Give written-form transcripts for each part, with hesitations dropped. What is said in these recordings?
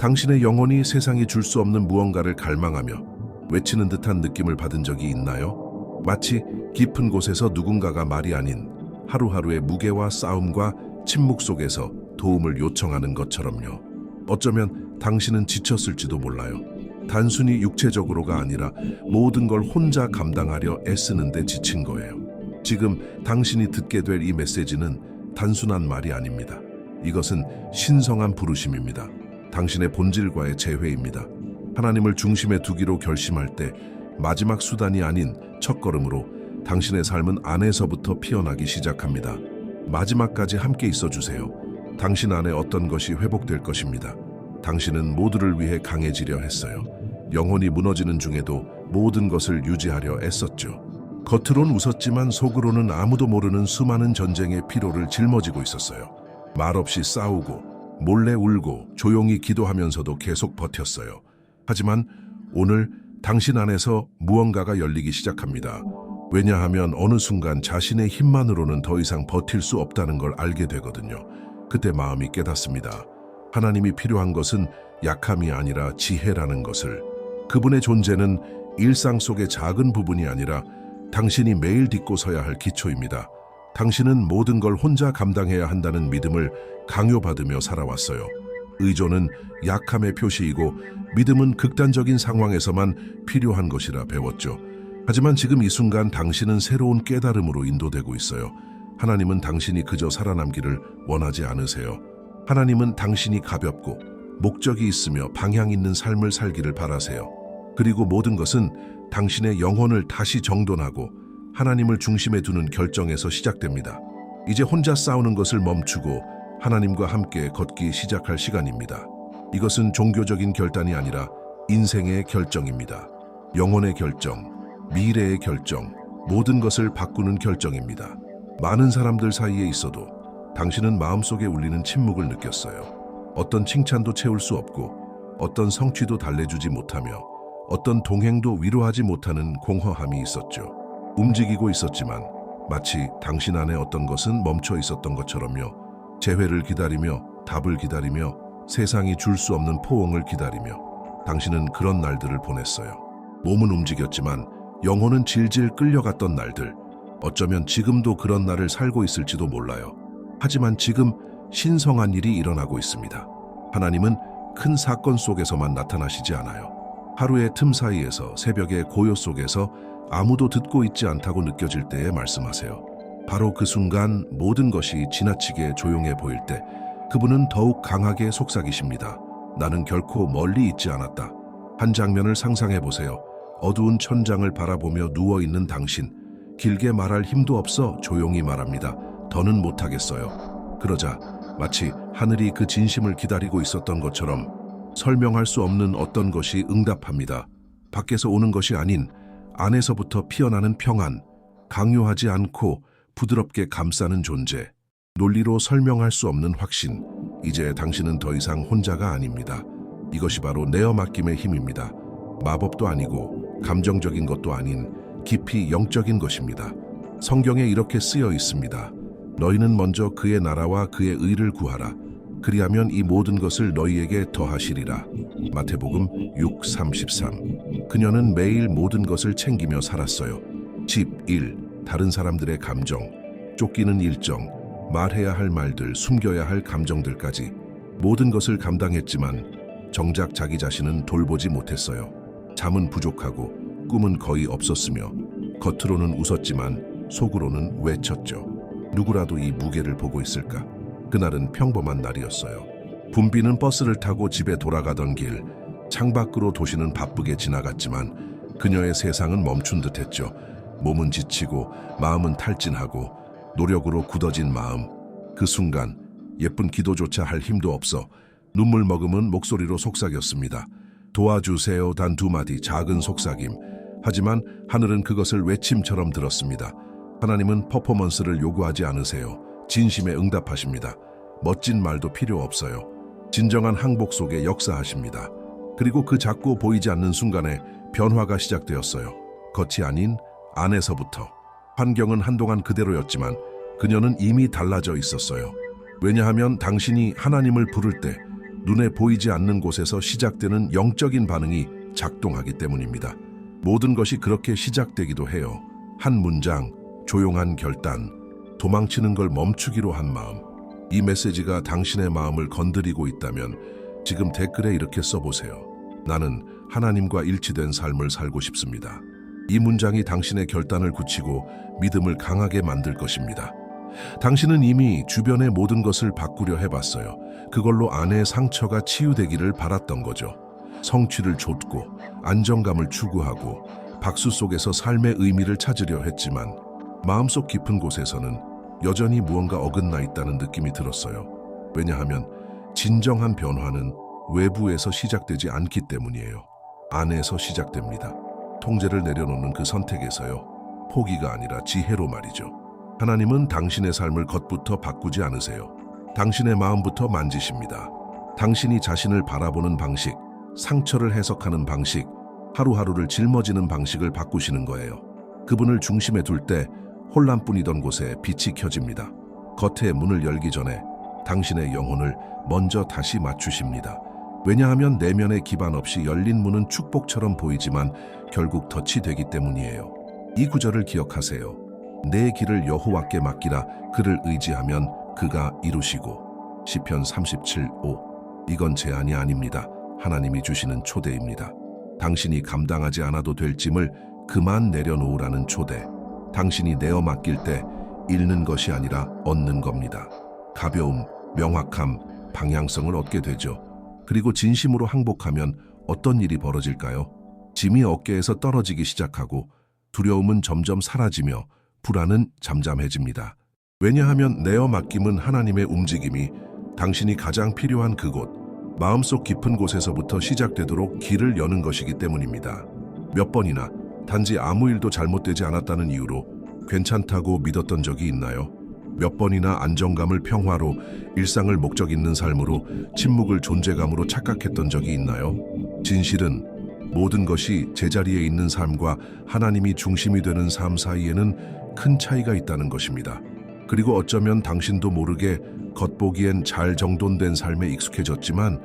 당신의 영혼이 세상이 줄 수 없는 무언가를 갈망하며 외치는 듯한 느낌을 받은 적이 있나요? 마치 깊은 곳에서 누군가가 말이 아닌 하루하루의 무게와 싸움과 침묵 속에서 도움을 요청하는 것처럼요. 어쩌면 당신은 지쳤을지도 몰라요. 단순히 육체적으로가 아니라 모든 걸 혼자 감당하려 애쓰는데 지친 거예요. 지금 당신이 듣게 될 이 메시지는 단순한 말이 아닙니다. 이것은 신성한 부르심입니다. 당신의 본질과의 재회입니다. 하나님을 중심에 두기로 결심할 때 마지막 수단이 아닌 첫걸음으로 당신의 삶은 안에서부터 피어나기 시작합니다. 마지막까지 함께 있어 주세요. 당신 안에 어떤 것이 회복될 것입니다. 당신은 모두를 위해 강해지려 했어요. 영혼이 무너지는 중에도 모든 것을 유지하려 애썼죠. 겉으론 웃었지만 속으로는 아무도 모르는 수많은 전쟁의 피로를 짊어지고 있었어요. 말없이 싸우고 몰래 울고 조용히 기도하면서도 계속 버텼어요. 하지만 오늘 당신 안에서 무언가가 열리기 시작합니다. 왜냐하면 어느 순간 자신의 힘만으로는 더 이상 버틸 수 없다는 걸 알게 되거든요. 그때 마음이 깨닫습니다. 하나님이 필요한 것은 약함이 아니라 지혜라는 것을. 그분의 존재는 일상 속의 작은 부분이 아니라 당신이 매일 딛고 서야 할 기초입니다. 당신은 모든 걸 혼자 감당해야 한다는 믿음을 강요받으며 살아왔어요. 의존은 약함의 표시이고 믿음은 극단적인 상황에서만 필요한 것이라 배웠죠. 하지만 지금 이 순간 당신은 새로운 깨달음으로 인도되고 있어요. 하나님은 당신이 그저 살아남기를 원하지 않으세요. 하나님은 당신이 가볍고 목적이 있으며 방향 있는 삶을 살기를 바라세요. 그리고 모든 것은 당신의 영혼을 다시 정돈하고 하나님을 중심에 두는 결정에서 시작됩니다. 이제 혼자 싸우는 것을 멈추고 하나님과 함께 걷기 시작할 시간입니다. 이것은 종교적인 결단이 아니라 인생의 결정입니다. 영혼의 결정, 미래의 결정, 모든 것을 바꾸는 결정입니다. 많은 사람들 사이에 있어도 당신은 마음속에 울리는 침묵을 느꼈어요. 어떤 칭찬도 채울 수 없고 어떤 성취도 달래주지 못하며 어떤 동행도 위로하지 못하는 공허함이 있었죠. 움직이고 있었지만 마치 당신 안에 어떤 것은 멈춰 있었던 것처럼요. 재회를 기다리며 답을 기다리며 세상이 줄 수 없는 포옹을 기다리며 당신은 그런 날들을 보냈어요. 몸은 움직였지만 영혼은 질질 끌려갔던 날들. 어쩌면 지금도 그런 날을 살고 있을지도 몰라요. 하지만 지금 신성한 일이 일어나고 있습니다. 하나님은 큰 사건 속에서만 나타나시지 않아요. 하루의 틈 사이에서 새벽의 고요 속에서 아무도 듣고 있지 않다고 느껴질 때에 말씀하세요. 바로 그 순간 모든 것이 지나치게 조용해 보일 때 그분은 더욱 강하게 속삭이십니다. 나는 결코 멀리 있지 않았다. 한 장면을 상상해 보세요. 어두운 천장을 바라보며 누워있는 당신. 길게 말할 힘도 없어 조용히 말합니다. 더는 못하겠어요. 그러자 마치 하늘이 그 진심을 기다리고 있었던 것처럼 설명할 수 없는 어떤 것이 응답합니다. 밖에서 오는 것이 아닌 안에서부터 피어나는 평안, 강요하지 않고 부드럽게 감싸는 존재, 논리로 설명할 수 없는 확신. 이제 당신은 더 이상 혼자가 아닙니다. 이것이 바로 내어 맡김의 힘입니다. 마법도 아니고 감정적인 것도 아닌 깊이 영적인 것입니다. 성경에 이렇게 쓰여 있습니다. 너희는 먼저 그의 나라와 그의 의를 구하라. 그리하면 이 모든 것을 너희에게 더하시리라. 마태복음 6:33. 그녀는 매일 모든 것을 챙기며 살았어요. 집, 일, 다른 사람들의 감정, 쫓기는 일정, 말해야 할 말들, 숨겨야 할 감정들까지 모든 것을 감당했지만 정작 자기 자신은 돌보지 못했어요. 잠은 부족하고 꿈은 거의 없었으며 겉으로는 웃었지만 속으로는 외쳤죠. 누구라도 이 무게를 보고 있을까? 그날은 평범한 날이었어요. 붐비는 버스를 타고 집에 돌아가던 길, 창밖으로 도시는 바쁘게 지나갔지만 그녀의 세상은 멈춘 듯했죠. 몸은 지치고 마음은 탈진하고 노력으로 굳어진 마음. 그 순간 예쁜 기도조차 할 힘도 없어 눈물 머금은 목소리로 속삭였습니다. 도와주세요. 단 두 마디 작은 속삭임. 하지만 하늘은 그것을 외침처럼 들었습니다. 하나님은 퍼포먼스를 요구하지 않으세요. 진심에 응답하십니다. 멋진 말도 필요 없어요. 진정한 항복 속에 역사하십니다. 그리고 그 작고 보이지 않는 순간에 변화가 시작되었어요. 겉이 아닌 안에서부터. 환경은 한동안 그대로였지만 그녀는 이미 달라져 있었어요. 왜냐하면 당신이 하나님을 부를 때 눈에 보이지 않는 곳에서 시작되는 영적인 반응이 작동하기 때문입니다. 모든 것이 그렇게 시작되기도 해요. 한 문장, 조용한 결단, 도망치는 걸 멈추기로 한 마음. 이 메시지가 당신의 마음을 건드리고 있다면 지금 댓글에 이렇게 써보세요. 나는 하나님과 일치된 삶을 살고 싶습니다. 이 문장이 당신의 결단을 굳히고 믿음을 강하게 만들 것입니다. 당신은 이미 주변의 모든 것을 바꾸려 해봤어요. 그걸로 안의 상처가 치유되기를 바랐던 거죠. 성취를 좇고 안정감을 추구하고 박수 속에서 삶의 의미를 찾으려 했지만 마음속 깊은 곳에서는 여전히 무언가 어긋나 있다는 느낌이 들었어요. 왜냐하면 진정한 변화는 외부에서 시작되지 않기 때문이에요. 안에서 시작됩니다. 통제를 내려놓는 그 선택에서요. 포기가 아니라 지혜로 말이죠. 하나님은 당신의 삶을 겉부터 바꾸지 않으세요. 당신의 마음부터 만지십니다. 당신이 자신을 바라보는 방식, 상처를 해석하는 방식, 하루하루를 짊어지는 방식을 바꾸시는 거예요. 그분을 중심에 둘 때 혼란뿐이던 곳에 빛이 켜집니다. 겉의 문을 열기 전에 당신의 영혼을 먼저 다시 맞추십니다. 왜냐하면 내면의 기반 없이 열린 문은 축복처럼 보이지만 결국 덫이 되기 때문이에요. 이 구절을 기억하세요. 내 길을 여호와께 맡기라. 그를 의지하면 그가 이루시고. 시편 37:5. 이건 제안이 아닙니다. 하나님이 주시는 초대입니다. 당신이 감당하지 않아도 될 짐을 그만 내려놓으라는 초대. 당신이 내어 맡길 때 잃는 것이 아니라 얻는 겁니다. 가벼움, 명확함, 방향성을 얻게 되죠. 그리고 진심으로 항복하면 어떤 일이 벌어질까요? 짐이 어깨에서 떨어지기 시작하고 두려움은 점점 사라지며 불안은 잠잠해집니다. 왜냐하면 내어 맡김은 하나님의 움직임이 당신이 가장 필요한 그곳, 마음속 깊은 곳에서부터 시작되도록 길을 여는 것이기 때문입니다. 몇 번이나 단지 아무 일도 잘못되지 않았다는 이유로 괜찮다고 믿었던 적이 있나요? 몇 번이나 안정감을 평화로, 일상을 목적 있는 삶으로, 침묵을 존재감으로 착각했던 적이 있나요? 진실은 모든 것이 제자리에 있는 삶과 하나님이 중심이 되는 삶 사이에는 큰 차이가 있다는 것입니다. 그리고 어쩌면 당신도 모르게 겉보기엔 잘 정돈된 삶에 익숙해졌지만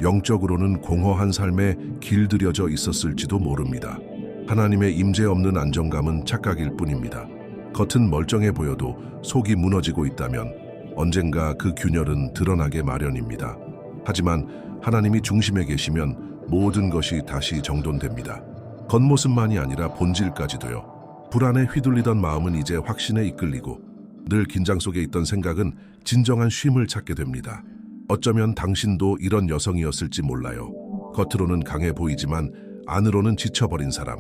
영적으로는 공허한 삶에 길들여져 있었을지도 모릅니다. 하나님의 임재 없는 안정감은 착각일 뿐입니다. 겉은 멀쩡해 보여도 속이 무너지고 있다면 언젠가 그 균열은 드러나게 마련입니다. 하지만 하나님이 중심에 계시면 모든 것이 다시 정돈됩니다. 겉모습만이 아니라 본질까지도요. 불안에 휘둘리던 마음은 이제 확신에 이끌리고 늘 긴장 속에 있던 생각은 진정한 쉼을 찾게 됩니다. 어쩌면 당신도 이런 여성이었을지 몰라요. 겉으로는 강해 보이지만 안으로는 지쳐버린 사람,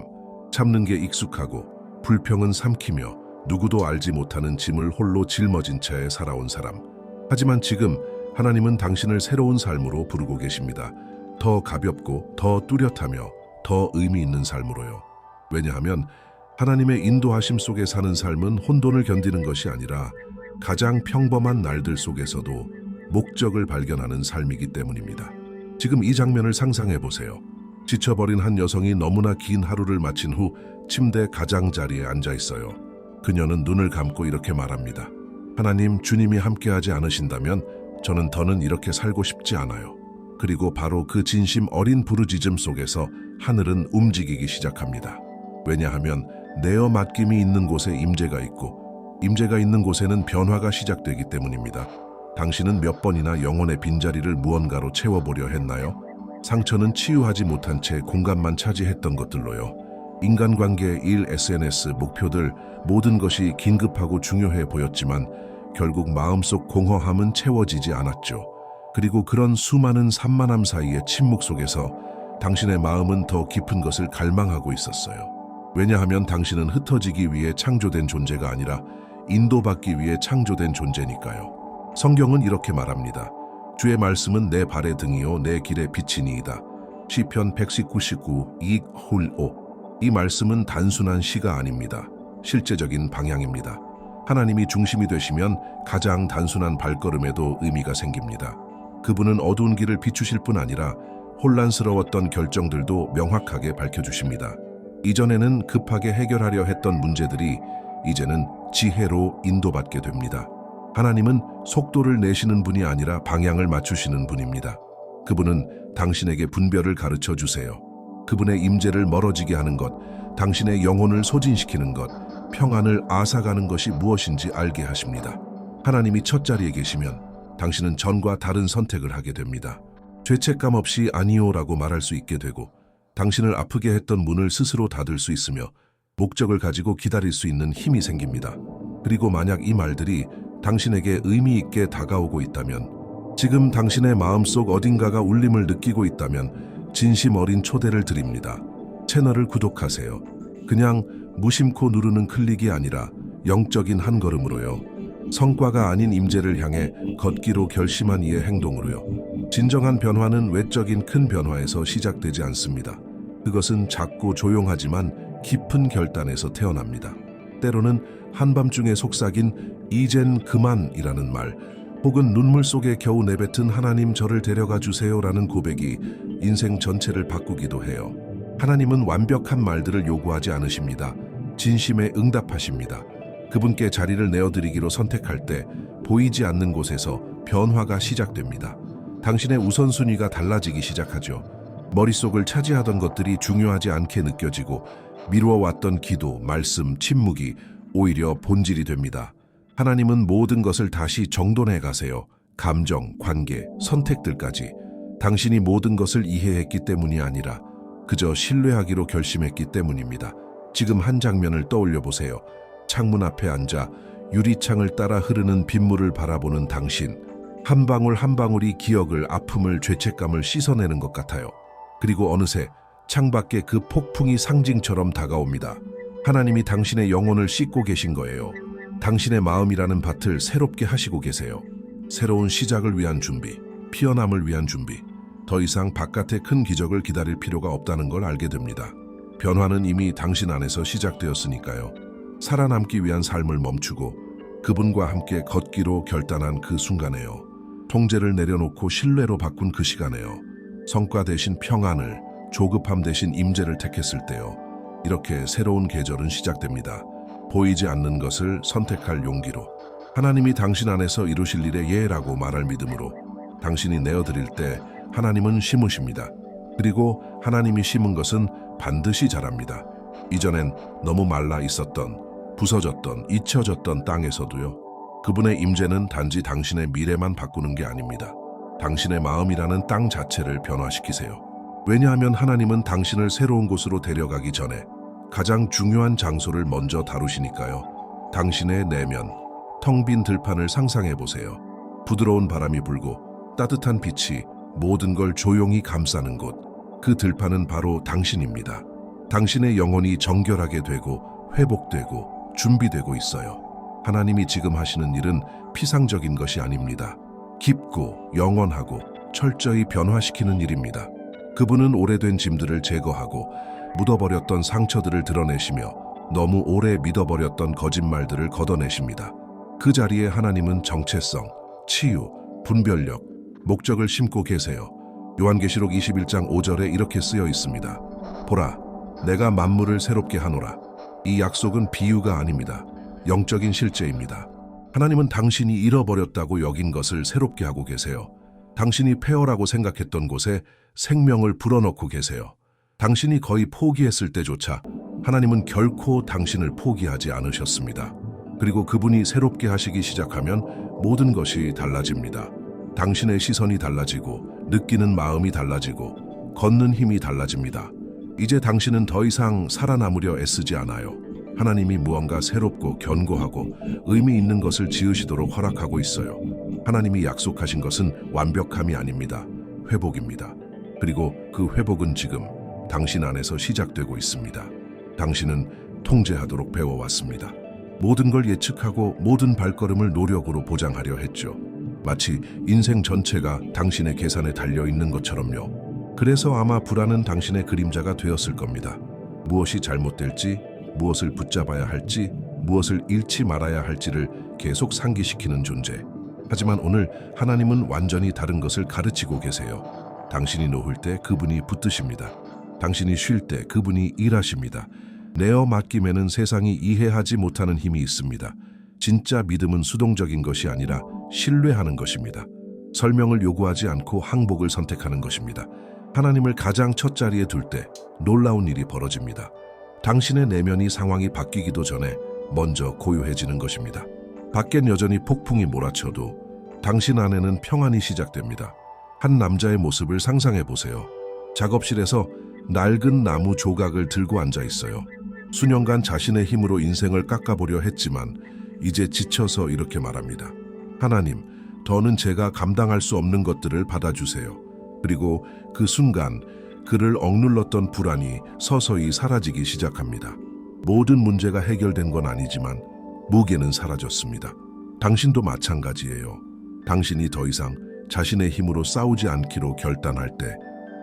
참는 게 익숙하고 불평은 삼키며 누구도 알지 못하는 짐을 홀로 짊어진 채 살아온 사람. 하지만 지금 하나님은 당신을 새로운 삶으로 부르고 계십니다. 더 가볍고 더 뚜렷하며 더 의미 있는 삶으로요. 왜냐하면 하나님의 인도하심 속에 사는 삶은 혼돈을 견디는 것이 아니라 가장 평범한 날들 속에서도 목적을 발견하는 삶이기 때문입니다. 지금 이 장면을 상상해 보세요. 지쳐버린 한 여성이 너무나 긴 하루를 마친 후 침대 가장자리에 앉아 있어요. 그녀는 눈을 감고 이렇게 말합니다. 하나님, 주님이 함께하지 않으신다면 저는 더는 이렇게 살고 싶지 않아요. 그리고 바로 그 진심 어린 부르짖음 속에서 하늘은 움직이기 시작합니다. 왜냐하면 내어 맡김이 있는 곳에 임재가 있고 임재가 있는 곳에는 변화가 시작되기 때문입니다. 당신은 몇 번이나 영혼의 빈자리를 무언가로 채워보려 했나요? 상처는 치유하지 못한 채 공간만 차지했던 것들로요. 인간관계, 일, SNS, 목표들 모든 것이 긴급하고 중요해 보였지만 결국 마음속 공허함은 채워지지 않았죠. 그리고 그런 수많은 산만함 사이의 침묵 속에서 당신의 마음은 더 깊은 것을 갈망하고 있었어요. 왜냐하면 당신은 흩어지기 위해 창조된 존재가 아니라 인도받기 위해 창조된 존재니까요. 성경은 이렇게 말합니다. 주의 말씀은 내 발의 등이요 내 길의 빛이니이다. 시편 119, 2홀5. 이 말씀은 단순한 시가 아닙니다. 실제적인 방향입니다. 하나님이 중심이 되시면 가장 단순한 발걸음에도 의미가 생깁니다. 그분은 어두운 길을 비추실 뿐 아니라 혼란스러웠던 결정들도 명확하게 밝혀주십니다. 이전에는 급하게 해결하려 했던 문제들이 이제는 지혜로 인도받게 됩니다. 하나님은 속도를 내시는 분이 아니라 방향을 맞추시는 분입니다. 그분은 당신에게 분별을 가르쳐 주세요. 그분의 임재를 멀어지게 하는 것, 당신의 영혼을 소진시키는 것, 평안을 앗아가는 것이 무엇인지 알게 하십니다. 하나님이 첫 자리에 계시면 당신은 전과 다른 선택을 하게 됩니다. 죄책감 없이 아니요라고 말할 수 있게 되고, 당신을 아프게 했던 문을 스스로 닫을 수 있으며 목적을 가지고 기다릴 수 있는 힘이 생깁니다. 그리고 만약 이 말들이 당신에게 의미 있게 다가오고 있다면, 지금 당신의 마음속 어딘가가 울림을 느끼고 있다면 진심 어린 초대를 드립니다. 채널을 구독하세요. 그냥 무심코 누르는 클릭이 아니라 영적인 한 걸음으로요. 성과가 아닌 임재를 향해 걷기로 결심한 이의 행동으로요. 진정한 변화는 외적인 큰 변화에서 시작되지 않습니다. 그것은 작고 조용하지만 깊은 결단에서 태어납니다. 때로는 한밤중에 속삭인 이젠 그만이라는 말, 혹은 눈물 속에 겨우 내뱉은 하나님 저를 데려가 주세요라는 고백이 인생 전체를 바꾸기도 해요. 하나님은 완벽한 말들을 요구하지 않으십니다. 진심에 응답하십니다. 그분께 자리를 내어드리기로 선택할 때 보이지 않는 곳에서 변화가 시작됩니다. 당신의 우선순위가 달라지기 시작하죠. 머릿속을 차지하던 것들이 중요하지 않게 느껴지고, 미루어왔던 기도, 말씀, 침묵이 오히려 본질이 됩니다. 하나님은 모든 것을 다시 정돈해 가세요. 감정, 관계, 선택들까지. 당신이 모든 것을 이해했기 때문이 아니라 그저 신뢰하기로 결심했기 때문입니다. 지금 한 장면을 떠올려 보세요. 창문 앞에 앉아 유리창을 따라 흐르는 빗물을 바라보는 당신. 한 방울 한 방울이 기억을, 아픔을, 죄책감을 씻어내는 것 같아요. 그리고 어느새 창밖에 그 폭풍이 상징처럼 다가옵니다. 하나님이 당신의 영혼을 씻고 계신 거예요. 당신의 마음이라는 밭을 새롭게 하시고 계세요. 새로운 시작을 위한 준비, 피어남을 위한 준비. 더 이상 바깥의 큰 기적을 기다릴 필요가 없다는 걸 알게 됩니다. 변화는 이미 당신 안에서 시작되었으니까요. 살아남기 위한 삶을 멈추고 그분과 함께 걷기로 결단한 그 순간에요. 통제를 내려놓고 신뢰로 바꾼 그 시간에요. 성과 대신 평안을, 조급함 대신 임재를 택했을 때요. 이렇게 새로운 계절은 시작됩니다. 보이지 않는 것을 선택할 용기로, 하나님이 당신 안에서 이루실 일에 예라고 말할 믿음으로, 당신이 내어드릴 때 하나님은 심으십니다. 그리고 하나님이 심은 것은 반드시 자랍니다. 이전엔 너무 말라 있었던, 부서졌던, 잊혀졌던 땅에서도요. 그분의 임재는 단지 당신의 미래만 바꾸는 게 아닙니다. 당신의 마음이라는 땅 자체를 변화시키세요. 왜냐하면 하나님은 당신을 새로운 곳으로 데려가기 전에 가장 중요한 장소를 먼저 다루시니까요. 당신의 내면, 텅 빈 들판을 상상해 보세요. 부드러운 바람이 불고 따뜻한 빛이 모든 걸 조용히 감싸는 곳. 그 들판은 바로 당신입니다. 당신의 영혼이 정결하게 되고 회복되고 준비되고 있어요. 하나님이 지금 하시는 일은 피상적인 것이 아닙니다. 깊고 영원하고 철저히 변화시키는 일입니다. 그분은 오래된 짐들을 제거하고 묻어버렸던 상처들을 드러내시며 너무 오래 믿어버렸던 거짓말들을 걷어내십니다. 그 자리에 하나님은 정체성, 치유, 분별력, 목적을 심고 계세요. 요한계시록 21장 5절에 이렇게 쓰여 있습니다. 보라, 내가 만물을 새롭게 하노라. 이 약속은 비유가 아닙니다. 영적인 실제입니다. 하나님은 당신이 잃어버렸다고 여긴 것을 새롭게 하고 계세요. 당신이 폐허라고 생각했던 곳에 생명을 불어넣고 계세요. 당신이 거의 포기했을 때조차 하나님은 결코 당신을 포기하지 않으셨습니다. 그리고 그분이 새롭게 하시기 시작하면 모든 것이 달라집니다. 당신의 시선이 달라지고, 느끼는 마음이 달라지고, 걷는 힘이 달라집니다. 이제 당신은 더 이상 살아남으려 애쓰지 않아요. 하나님이 무언가 새롭고 견고하고 의미 있는 것을 지으시도록 허락하고 있어요. 하나님이 약속하신 것은 완벽함이 아닙니다. 회복입니다. 그리고 그 회복은 지금 당신 안에서 시작되고 있습니다. 당신은 통제하도록 배워왔습니다. 모든 걸 예측하고 모든 발걸음을 노력으로 보장하려 했죠. 마치 인생 전체가 당신의 계산에 달려있는 것처럼요. 그래서 아마 불안은 당신의 그림자가 되었을 겁니다. 무엇이 잘못될지, 무엇을 붙잡아야 할지, 무엇을 잃지 말아야 할지를 계속 상기시키는 존재. 하지만 오늘 하나님은 완전히 다른 것을 가르치고 계세요. 당신이 놓을 때 그분이 붙드십니다. 당신이 쉴 때 그분이 일하십니다. 내어 맡김에는 세상이 이해하지 못하는 힘이 있습니다. 진짜 믿음은 수동적인 것이 아니라 신뢰하는 것입니다. 설명을 요구하지 않고 항복을 선택하는 것입니다. 하나님을 가장 첫 자리에 둘 때 놀라운 일이 벌어집니다. 당신의 내면이 상황이 바뀌기도 전에 먼저 고요해지는 것입니다. 밖엔 여전히 폭풍이 몰아쳐도 당신 안에는 평안이 시작됩니다. 한 남자의 모습을 상상해 보세요. 작업실에서 낡은 나무 조각을 들고 앉아 있어요. 수년간 자신의 힘으로 인생을 깎아보려 했지만 이제 지쳐서 이렇게 말합니다. 하나님, 더는 제가 감당할 수 없는 것들을 받아주세요. 그리고 그 순간 그를 억눌렀던 불안이 서서히 사라지기 시작합니다. 모든 문제가 해결된 건 아니지만 무게는 사라졌습니다. 당신도 마찬가지예요. 당신이 더 이상 자신의 힘으로 싸우지 않기로 결단할 때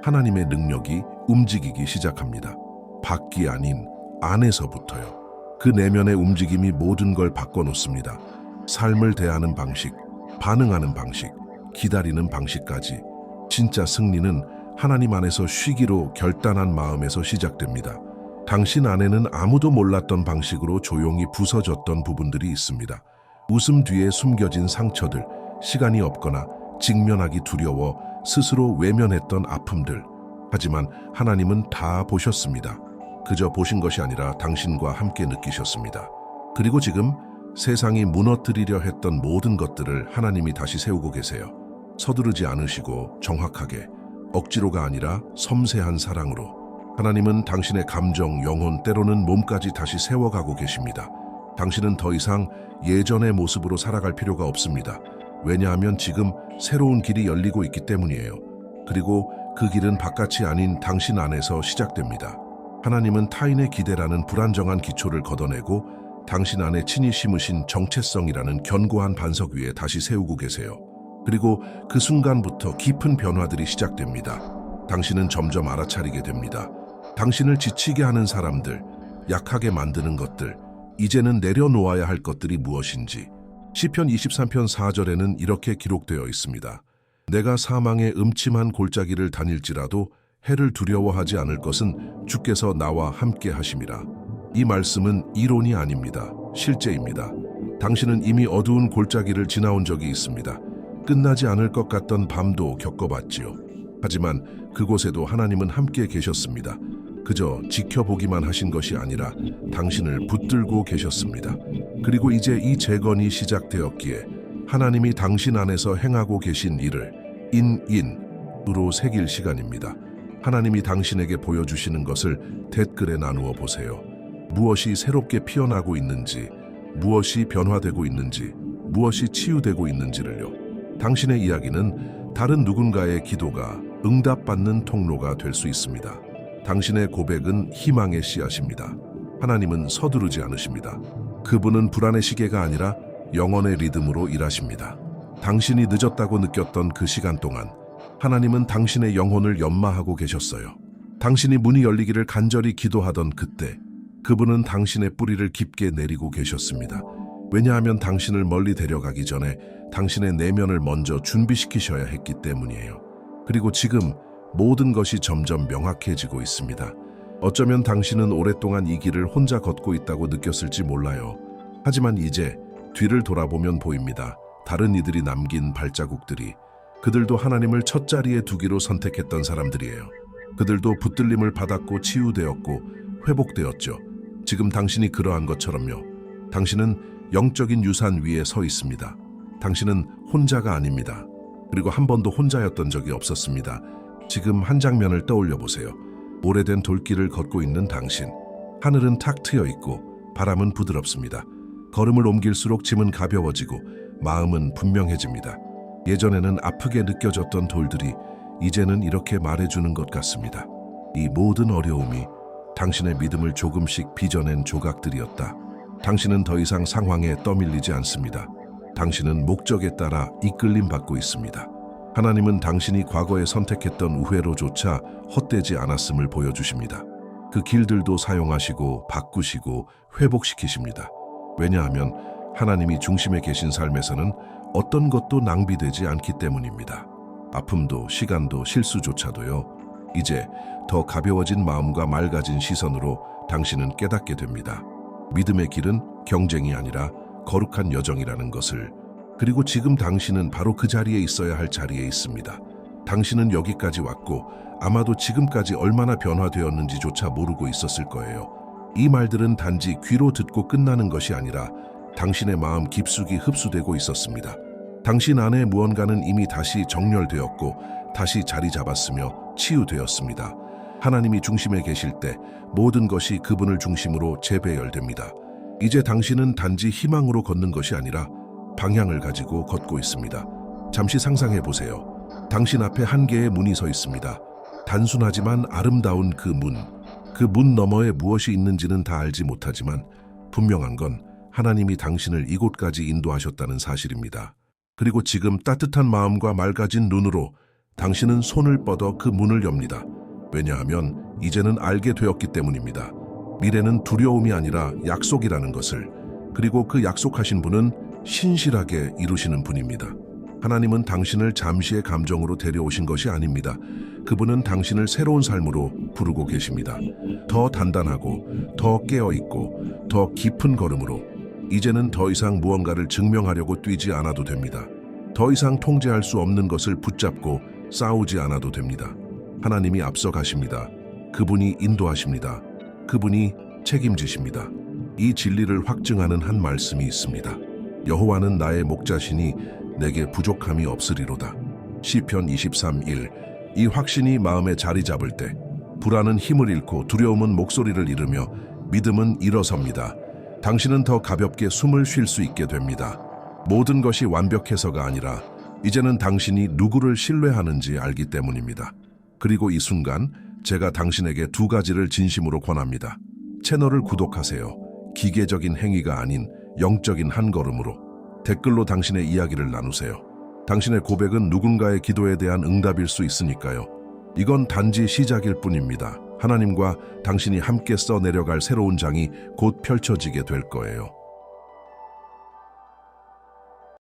하나님의 능력이 움직이기 시작합니다. 밖이 아닌 안에서부터요. 그 내면의 움직임이 모든 걸 바꿔놓습니다. 삶을 대하는 방식, 반응하는 방식, 기다리는 방식까지. 진짜 승리는 하나님 안에서 쉬기로 결단한 마음에서 시작됩니다. 당신 안에는 아무도 몰랐던 방식으로 조용히 부서졌던 부분들이 있습니다. 웃음 뒤에 숨겨진 상처들, 시간이 없거나 직면하기 두려워 스스로 외면했던 아픔들. 하지만 하나님은 다 보셨습니다. 그저 보신 것이 아니라 당신과 함께 느끼셨습니다. 그리고 지금 세상이 무너뜨리려 했던 모든 것들을 하나님이 다시 세우고 계세요. 서두르지 않으시고 정확하게, 억지로가 아니라 섬세한 사랑으로. 하나님은 당신의 감정, 영혼, 때로는 몸까지 다시 세워가고 계십니다. 당신은 더 이상 예전의 모습으로 살아갈 필요가 없습니다. 왜냐하면 지금 새로운 길이 열리고 있기 때문이에요. 그리고 그 길은 바깥이 아닌 당신 안에서 시작됩니다. 하나님은 타인의 기대라는 불안정한 기초를 걷어내고 당신 안에 친히 심으신 정체성이라는 견고한 반석 위에 다시 세우고 계세요. 그리고 그 순간부터 깊은 변화들이 시작됩니다. 당신은 점점 알아차리게 됩니다. 당신을 지치게 하는 사람들, 약하게 만드는 것들, 이제는 내려놓아야 할 것들이 무엇인지. 시편 23편 4절에는 이렇게 기록되어 있습니다. 내가 사망의 음침한 골짜기를 다닐지라도 해를 두려워하지 않을 것은 주께서 나와 함께 하심이라. 이 말씀은 이론이 아닙니다. 실제입니다. 당신은 이미 어두운 골짜기를 지나온 적이 있습니다. 끝나지 않을 것 같던 밤도 겪어봤지요. 하지만 그곳에도 하나님은 함께 계셨습니다. 그저 지켜보기만 하신 것이 아니라 당신을 붙들고 계셨습니다. 그리고 이제 이 재건이 시작되었기에 하나님이 당신 안에서 행하고 계신 일을 인으로 새길 시간입니다. 하나님이 당신에게 보여주시는 것을 댓글에 나누어 보세요. 무엇이 새롭게 피어나고 있는지, 무엇이 변화되고 있는지, 무엇이 치유되고 있는지를요. 당신의 이야기는 다른 누군가의 기도가 응답받는 통로가 될 수 있습니다. 당신의 고백은 희망의 씨앗입니다. 하나님은 서두르지 않으십니다. 그분은 불안의 시계가 아니라 영혼의 리듬으로 일하십니다. 당신이 늦었다고 느꼈던 그 시간 동안 하나님은 당신의 영혼을 연마하고 계셨어요. 당신이 문이 열리기를 간절히 기도하던 그때 그분은 당신의 뿌리를 깊게 내리고 계셨습니다. 왜냐하면 당신을 멀리 데려가기 전에 당신의 내면을 먼저 준비시키셔야 했기 때문이에요. 그리고 지금 모든 것이 점점 명확해지고 있습니다. 어쩌면 당신은 오랫동안 이 길을 혼자 걷고 있다고 느꼈을지 몰라요. 하지만 이제 뒤를 돌아보면 보입니다. 다른 이들이 남긴 발자국들이. 그들도 하나님을 첫 자리에 두기로 선택했던 사람들이에요. 그들도 붙들림을 받았고 치유되었고 회복되었죠. 지금 당신이 그러한 것처럼요. 당신은 영적인 유산 위에 서 있습니다. 당신은 혼자가 아닙니다. 그리고 한 번도 혼자였던 적이 없었습니다. 지금 한 장면을 떠올려 보세요. 오래된 돌길을 걷고 있는 당신. 하늘은 탁 트여 있고 바람은 부드럽습니다. 걸음을 옮길수록 짐은 가벼워지고 마음은 분명해집니다. 예전에는 아프게 느껴졌던 돌들이 이제는 이렇게 말해주는 것 같습니다. 이 모든 어려움이 당신의 믿음을 조금씩 빚어낸 조각들이었다. 당신은 더 이상 상황에 떠밀리지 않습니다. 당신은 목적에 따라 이끌림 받고 있습니다. 하나님은 당신이 과거에 선택했던 우회로조차 헛되지 않았음을 보여주십니다. 그 길들도 사용하시고 바꾸시고 회복시키십니다. 왜냐하면 하나님이 중심에 계신 삶에서는 어떤 것도 낭비되지 않기 때문입니다. 아픔도 시간도 실수조차도요. 이제 더 가벼워진 마음과 맑아진 시선으로 당신은 깨닫게 됩니다. 믿음의 길은 경쟁이 아니라 거룩한 여정이라는 것을. 그리고 지금 당신은 바로 그 자리에 있어야 할 자리에 있습니다. 당신은 여기까지 왔고 아마도 지금까지 얼마나 변화되었는지조차 모르고 있었을 거예요. 이 말들은 단지 귀로 듣고 끝나는 것이 아니라 당신의 마음 깊숙이 흡수되고 있었습니다. 당신 안에 무언가는 이미 다시 정렬되었고 다시 자리 잡았으며 치유되었습니다. 하나님이 중심에 계실 때 모든 것이 그분을 중심으로 재배열됩니다. 이제 당신은 단지 희망으로 걷는 것이 아니라 방향을 가지고 걷고 있습니다. 잠시 상상해 보세요. 당신 앞에 한 개의 문이 서 있습니다. 단순하지만 아름다운 그 문. 그 문 너머에 무엇이 있는지는 다 알지 못하지만 분명한 건 하나님이 당신을 이곳까지 인도하셨다는 사실입니다. 그리고 지금 따뜻한 마음과 맑아진 눈으로 당신은 손을 뻗어 그 문을 엽니다. 왜냐하면 이제는 알게 되었기 때문입니다. 미래는 두려움이 아니라 약속이라는 것을, 그리고 그 약속하신 분은 신실하게 이루시는 분입니다. 하나님은 당신을 잠시의 감정으로 데려오신 것이 아닙니다. 그분은 당신을 새로운 삶으로 부르고 계십니다. 더 단단하고, 더 깨어있고, 더 깊은 걸음으로 이제는 더 이상 무언가를 증명하려고 뛰지 않아도 됩니다. 더 이상 통제할 수 없는 것을 붙잡고 싸우지 않아도 됩니다. 하나님이 앞서 가십니다. 그분이 인도하십니다. 그분이 책임지십니다. 이 진리를 확증하는 한 말씀이 있습니다. 여호와는 나의 목자시니 내게 부족함이 없으리로다. 시편 23:1. 이 확신이 마음에 자리 잡을 때 불안은 힘을 잃고 두려움은 목소리를 잃으며 믿음은 일어섭니다. 당신은 더 가볍게 숨을 쉴 수 있게 됩니다. 모든 것이 완벽해서가 아니라 이제는 당신이 누구를 신뢰하는지 알기 때문입니다. 그리고 이 순간 제가 당신에게 두 가지를 진심으로 권합니다. 채널을 구독하세요. 기계적인 행위가 아닌 영적인 한 걸음으로. 댓글로 당신의 이야기를 나누세요. 당신의 고백은 누군가의 기도에 대한 응답일 수 있으니까요. 이건 단지 시작일 뿐입니다. 하나님과 당신이 함께 써내려갈 새로운 장이 곧 펼쳐지게 될 거예요.